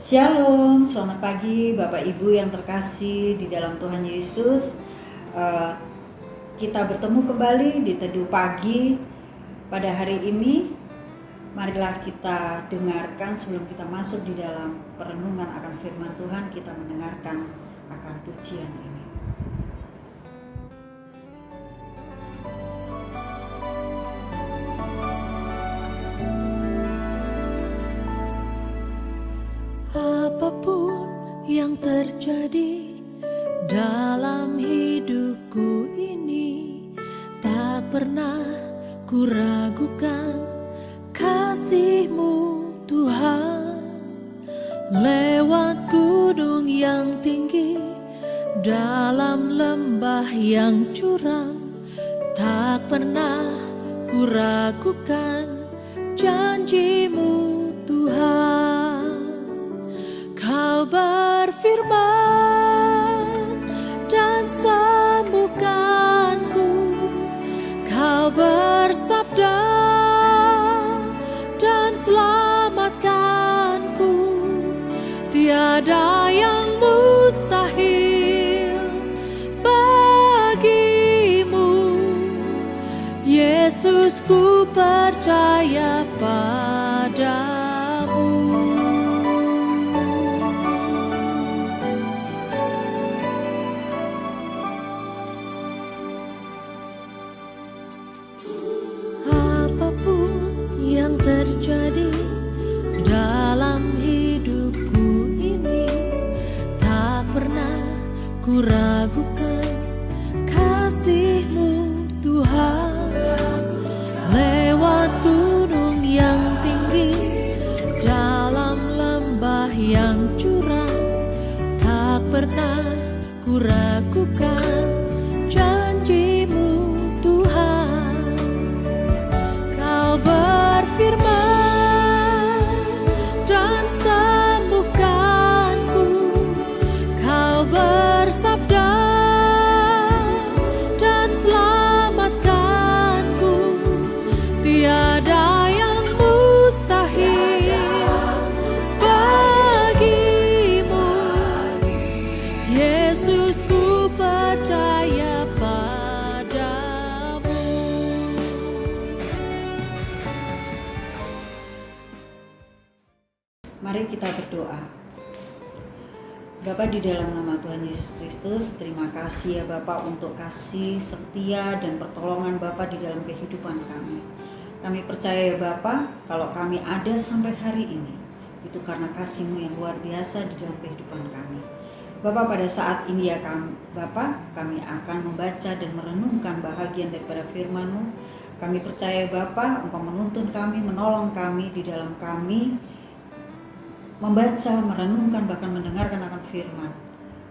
Shalom, selamat pagi Bapak Ibu yang terkasih di dalam Tuhan Yesus. Kita bertemu kembali di Teduh Pagi pada hari ini. Marilah kita dengarkan sebelum kita masuk di dalam perenungan akan firman Tuhan, kita mendengarkan akan pujian ini. Apapun yang terjadi dalam hidupku ini, tak pernah kuragukan kasih-Mu Tuhan. Lewat gunung yang tinggi, dalam lembah yang curam, tak pernah kuragukan janji-Mu Tuhan. Kau berfirman dan sembuhkanku, Kau bersabda dan selamatkanku. Tiada yang mustahil bagimu, Yesus, ku percaya padamu. Yang terjadi dalam hidupku ini, tak pernah kuragukan kasih-Mu Tuhan. Lewat gunung yang tinggi, dalam lembah yang curam, tak pernah kuragukan janji-Mu Tuhan. Kau berfirman dan sembuhkanku, Kau bersabda dan selamatkanku. Tiada yang mustahil bagimu, Yesus, ku percaya padamu. Mari kita berdoa. Bapa, di dalam nama Tuhan Yesus Kristus, terima kasih ya Bapa untuk kasih setia dan pertolongan Bapa di dalam kehidupan kami. Kami percaya ya Bapa, kalau kami ada sampai hari ini, itu karena kasih-Mu yang luar biasa di dalam kehidupan kami. Bapa, pada saat ini ya Bapa, kami akan membaca dan merenungkan bahagian daripada firman-Mu. Kami percaya Bapa, Engkau menuntun kami, menolong kami di dalam kami membaca, merenungkan, bahkan mendengarkan akan firman.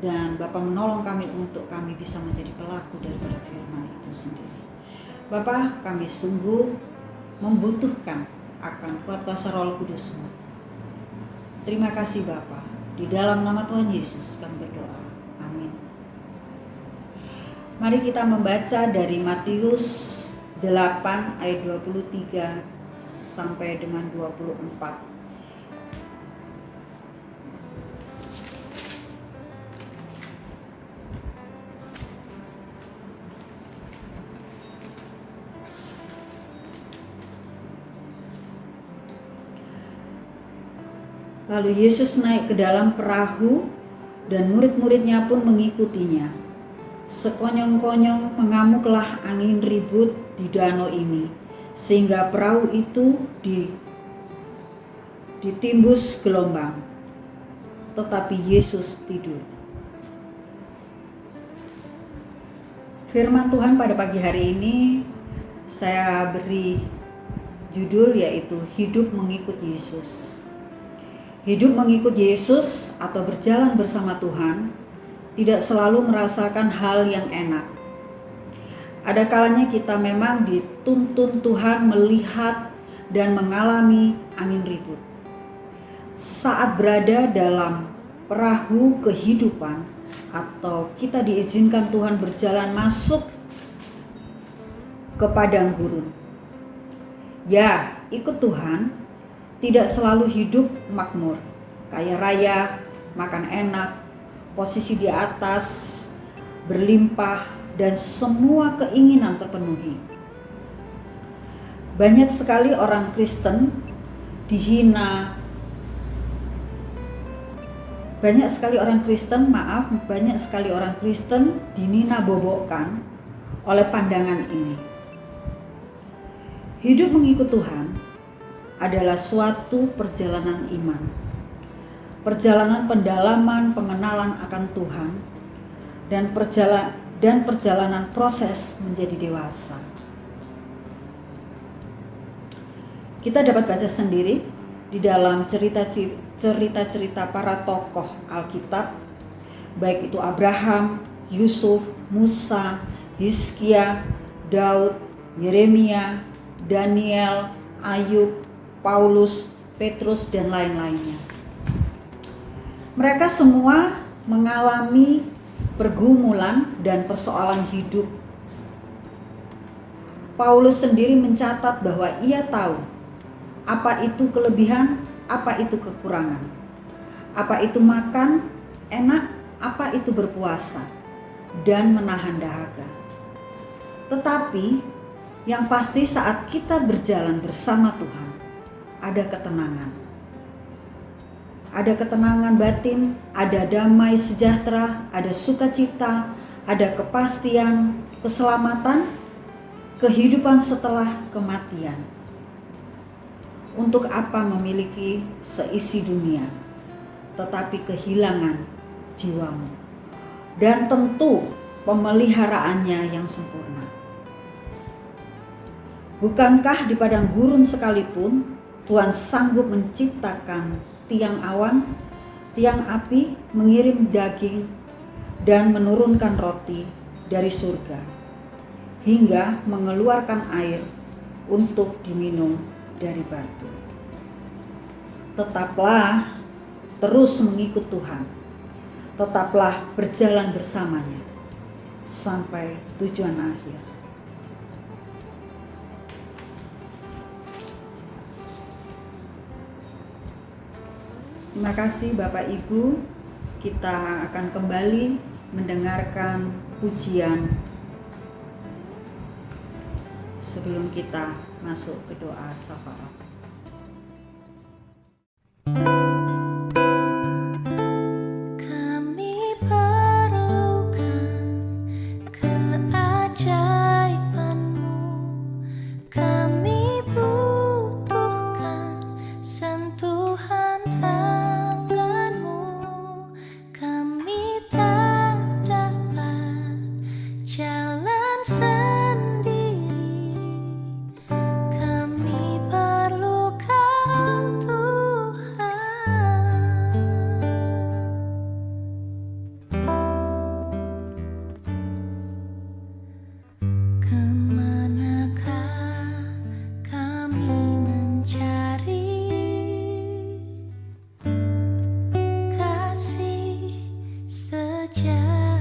Dan Bapa menolong kami untuk kami bisa menjadi pelaku daripada firman itu sendiri. Bapa, kami sungguh membutuhkan akan kuat kuasa Roh Kudus-Mu. Terima kasih Bapa. Di dalam nama Tuhan Yesus kami berdoa. Amin. Mari kita membaca dari Matius 8 ayat 23 sampai dengan 24. Lalu Yesus naik ke dalam perahu dan murid-muridnya pun mengikutinya. Sekonyong-konyong mengamuklah angin ribut di danau ini, sehingga perahu itu ditimbus gelombang. Tetapi Yesus tidur. Firman Tuhan pada pagi hari ini saya beri judul yaitu Hidup Mengikut Yesus. Hidup mengikut Yesus atau berjalan bersama Tuhan tidak selalu merasakan hal yang enak. Ada kalanya kita memang dituntun Tuhan melihat dan mengalami angin ribut. Saat berada dalam perahu kehidupan atau kita diizinkan Tuhan berjalan masuk ke padang gurun. Ya, ikut Tuhan tidak selalu hidup makmur. kaya raya, makan enak, posisi di atas, berlimpah, dan semua keinginan terpenuhi. Banyak sekali orang Kristen dihina, banyak sekali orang Kristen dinina bobokkan oleh pandangan ini. Hidup mengikut Tuhan adalah suatu perjalanan iman, perjalanan pendalaman pengenalan akan Tuhan, dan perjalanan proses menjadi dewasa. Kita dapat baca sendiri di dalam cerita-cerita para tokoh Alkitab, baik itu Abraham, Yusuf, Musa, Hizkia, Daud, Yeremia, Daniel, Ayub, Paulus, Petrus, dan lain-lainnya. Mereka semua mengalami pergumulan dan persoalan hidup. Paulus sendiri mencatat bahwa ia tahu apa itu kelebihan, apa itu kekurangan, apa itu makan enak, apa itu berpuasa, dan menahan dahaga. Tetapi yang pasti saat kita berjalan bersama Tuhan, ada ketenangan. Ada ketenangan batin, ada damai sejahtera, ada sukacita, ada kepastian, keselamatan, kehidupan setelah kematian. Untuk apa memiliki seisi dunia, tetapi kehilangan jiwamu, dan tentu pemeliharaannya yang sempurna. Bukankah di padang gurun sekalipun Tuhan sanggup menciptakan tiang awan, tiang api, mengirim daging, dan menurunkan roti dari surga, hingga mengeluarkan air untuk diminum dari batu. Tetaplah terus mengikut Tuhan, tetaplah berjalan bersamanya sampai tujuan akhir. Terima kasih Bapak Ibu. Kita akan kembali mendengarkan pujian sebelum kita masuk ke doa syafaat. Kami perlukan keajaiban-Mu, kami butuhkan sentuhan tangan-Mu, kami tak dapat jalan sendiri, kami perlu Kau Tuhan. Kemanakah kami mencari kasih sejati?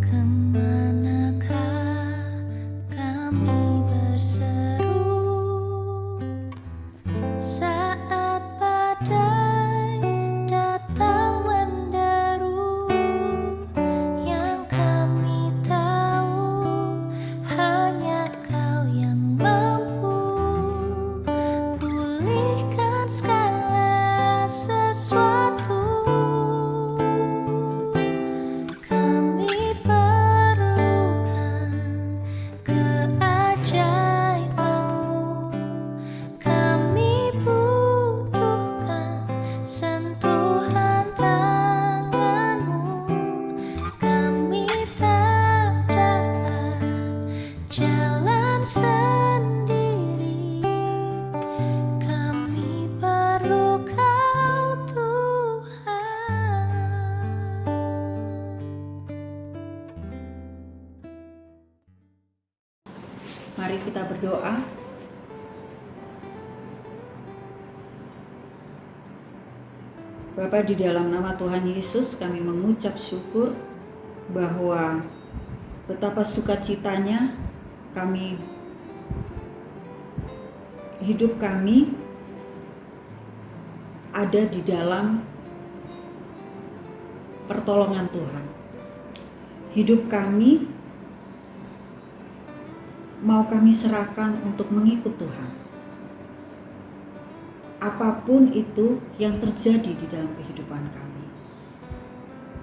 Kemanakah kami berseru saat badai datang menderu? Yang kami tahu hanya Kau yang mampu pulihkan segala sesuatu. Kami perlukan keajaiban-Mu, kami butuhkan sentuhan tangan-Mu, kami tak dapat jalan sendiri, kami perlu Kau Tuhan. Mari kita berdoa. Bapa, di dalam nama Tuhan Yesus kami mengucap syukur bahwa betapa sukacitanya hidup kami ada di dalam pertolongan Tuhan. Hidup kami mau kami serahkan untuk mengikut Tuhan. Apapun itu yang terjadi di dalam kehidupan kami,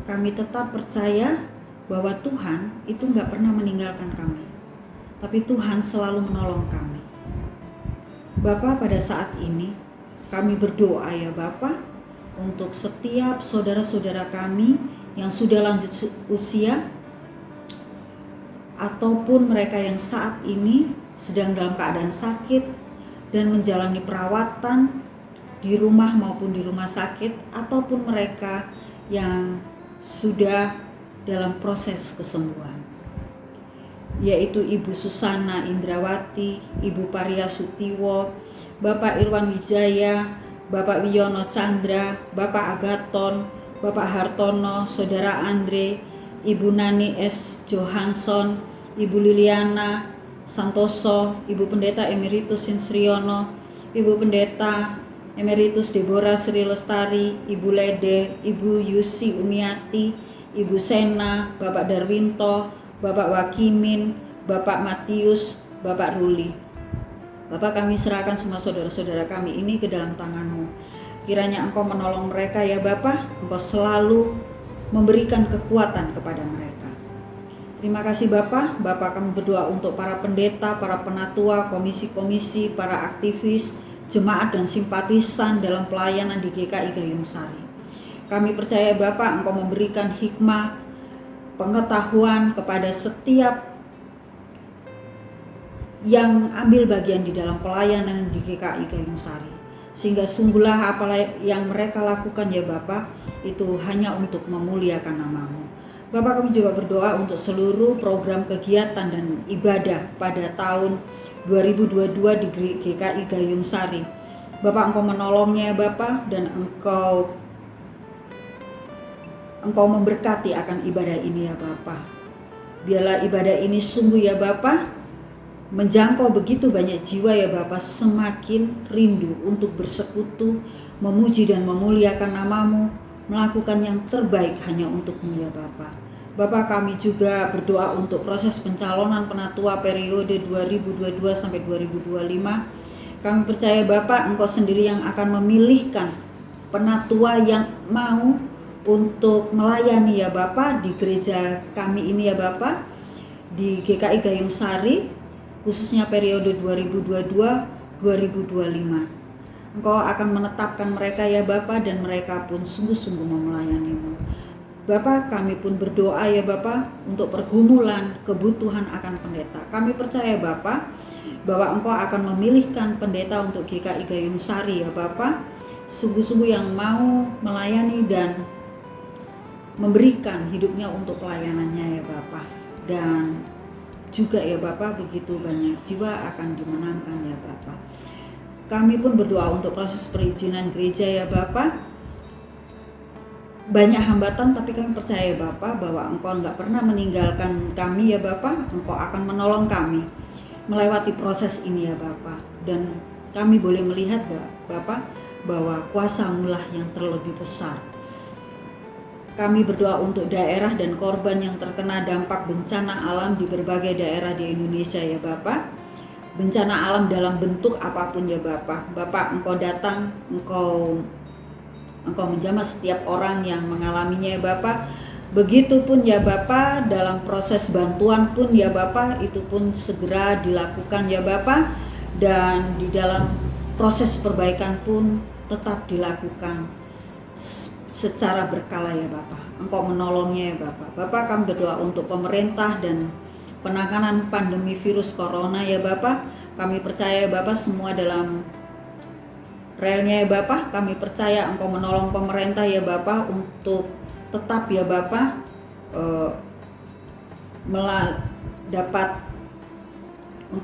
kami tetap percaya bahwa Tuhan itu gak pernah meninggalkan kami, tapi Tuhan selalu menolong kami. Bapa, pada saat ini kami berdoa ya Bapa, untuk setiap saudara-saudara kami yang sudah lanjut usia, ataupun mereka yang saat ini sedang dalam keadaan sakit dan menjalani perawatan di rumah maupun di rumah sakit, ataupun mereka yang sudah dalam proses kesembuhan, yaitu Ibu Susana Indrawati, Ibu Paria Sutiwo, Bapak Irwan Wijaya, Bapak Wiono Chandra, Bapak Agaton, Bapak Hartono, Saudara Andre, Ibu Nani S. Johansson, Ibu Liliana Santoso, Ibu Pendeta Emeritus Sinsriono, Ibu Pendeta Emeritus Deborah Sri Lestari, Ibu Lede, Ibu Yusi Umiati, Ibu Sena, Bapak Darwinto, Bapak Wakimin, Bapak Matius, Bapak Ruli. Bapak, kami serahkan semua saudara-saudara kami ini ke dalam tangan-Mu. Kiranya Engkau menolong mereka ya Bapak, Engkau selalu memberikan kekuatan kepada mereka. Terima kasih Bapak. Bapak, kami berdoa untuk para pendeta, para penatua, komisi-komisi, para aktivis, jemaat dan simpatisan dalam pelayanan di GKI Gayung Sari. Kami percaya Bapak, Engkau memberikan hikmat, pengetahuan kepada setiap yang ambil bagian di dalam pelayanan di GKI Gayung Sari, sehingga sungguhlah apa yang mereka lakukan ya Bapak, itu hanya untuk memuliakan nama-Mu. Bapak, kami juga berdoa untuk seluruh program kegiatan dan ibadah pada tahun 2022 di GKI Gayung Sari. Bapak, Engkau menolongnya Bapak, dan Engkau memberkati akan ibadah ini ya Bapak. Biarlah ibadah ini sungguh ya Bapak menjangkau begitu banyak jiwa ya Bapak, semakin rindu untuk bersekutu, memuji dan memuliakan nama-Mu, melakukan yang terbaik hanya untuk-Mu ya Bapak. Bapak, kami juga berdoa untuk proses pencalonan penatua periode 2022 sampai 2025. Kami percaya Bapak, Engkau sendiri yang akan memilihkan penatua yang mau untuk melayani ya Bapak di gereja kami ini ya Bapak, di GKI Gayung Sari, khususnya periode 2022-2025. Engkau akan menetapkan mereka ya Bapak, dan mereka pun sungguh-sungguh mau melayani-Mu. Bapak, kami pun berdoa ya Bapak untuk pergumulan kebutuhan akan pendeta. Kami percaya Bapak bahwa Engkau akan memilihkan pendeta untuk GKI Gayung Sari ya Bapak, sungguh-sungguh yang mau melayani dan memberikan hidupnya untuk pelayanannya ya Bapak. Dan juga ya Bapak, begitu banyak jiwa akan dimenangkan ya Bapak. Kami pun berdoa untuk proses perizinan gereja ya Bapak. Banyak hambatan, tapi kami percaya Bapak bahwa Engkau enggak pernah meninggalkan kami ya Bapak. Engkau akan menolong kami melewati proses ini ya Bapak. Dan kami boleh melihat Bapak bahwa kuasa-Mu lah yang terlebih besar. Kami berdoa untuk daerah dan korban yang terkena dampak bencana alam di berbagai daerah di Indonesia ya Bapak. Bencana alam dalam bentuk apapun ya Bapak. Bapak, Engkau datang, Engkau menjamah setiap orang yang mengalaminya ya Bapak. Begitupun ya Bapak, dalam proses bantuan pun ya Bapak, itu pun segera dilakukan ya Bapak. Dan di dalam proses perbaikan pun tetap dilakukan secara berkala ya Bapak. Engkau menolongnya ya Bapak. Bapak, kami berdoa untuk pemerintah dan penanganan pandemi virus corona ya Bapak. Kami percaya Bapak semua dalam relnya ya Bapak. Kami percaya Engkau menolong pemerintah ya Bapak untuk tetap ya Bapak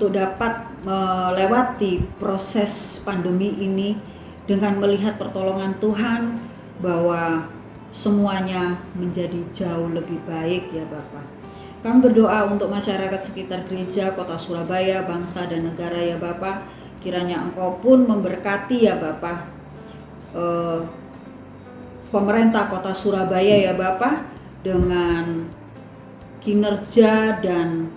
dapat melewati proses pandemi ini dengan melihat pertolongan Tuhan, bahwa semuanya menjadi jauh lebih baik ya Bapak. Kami berdoa untuk masyarakat sekitar gereja, kota Surabaya, bangsa dan negara ya Bapak. Kiranya Engkau pun memberkati ya Bapak pemerintah Kota Surabaya ya Bapak, dengan kinerja dan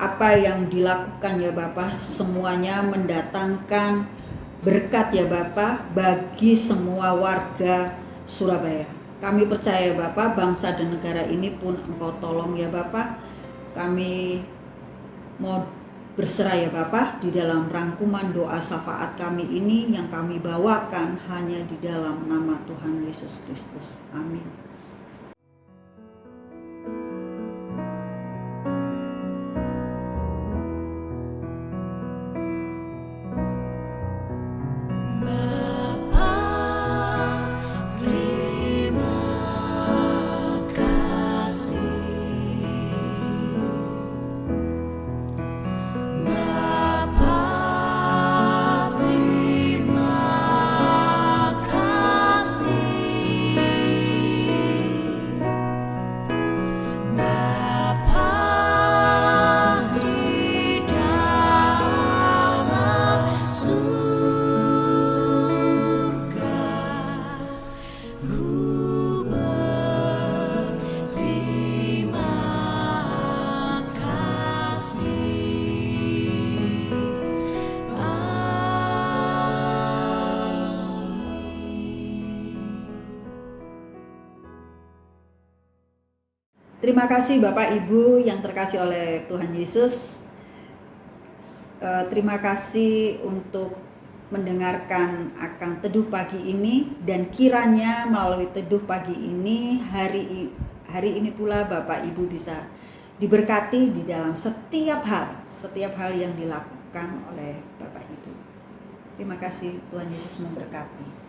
apa yang dilakukan ya Bapak, semuanya mendatangkan berkat ya Bapak bagi semua warga Surabaya. Kami percaya Bapak, bangsa dan negara ini pun Engkau tolong ya Bapak. Kami mau berserah ya Bapak di dalam rangkuman doa syafaat kami ini yang kami bawakan hanya di dalam nama Tuhan Yesus Kristus. Amin. Bapa, terima kasih. Bapa, terima kasih. Bapa di dalam surga, ku berterima kasih. Terima kasih Bapak Ibu yang terkasih oleh Tuhan Yesus. Terima kasih untuk mendengarkan akan teduh pagi ini, dan kiranya melalui teduh pagi ini hari ini pula Bapak Ibu bisa diberkati di dalam setiap hal yang dilakukan oleh Bapak Ibu. Terima kasih, Tuhan Yesus memberkati.